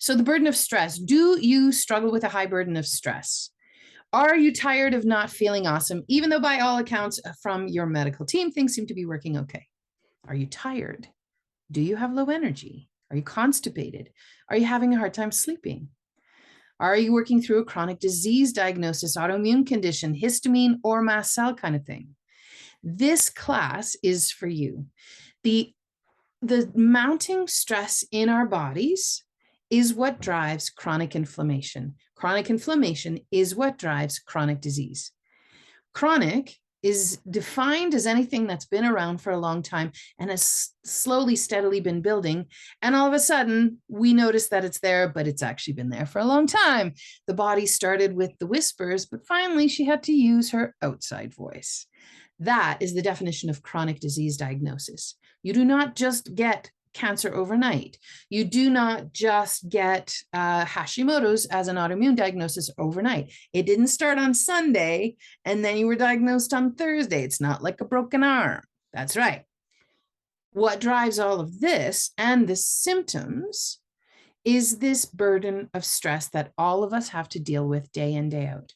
So the burden of stress. Do you struggle with a high burden of stress? Are you tired of not feeling awesome, even though by all accounts from your medical team, things seem to be working okay? Are you tired? Do you have low energy? Are you constipated? Are you having a hard time sleeping? Are you working through a chronic disease diagnosis, autoimmune condition, histamine, or mast cell kind of thing? This class is for you. The mounting stress in our bodies is what drives chronic inflammation. Chronic inflammation is what drives chronic disease. Chronic is defined as anything that's been around for a long time and has slowly, steadily been building. And all of a sudden, we notice that it's there, but it's actually been there for a long time. The body started with the whispers, but finally she had to use her outside voice. That is the definition of chronic disease diagnosis. You do not just get cancer overnight. You do not just get Hashimoto's as an autoimmune diagnosis overnight. It didn't start on Sunday and then you were diagnosed on Thursday. It's not like a broken arm. That's right. What drives all of this and the symptoms is this burden of stress that all of us have to deal with day in, day out.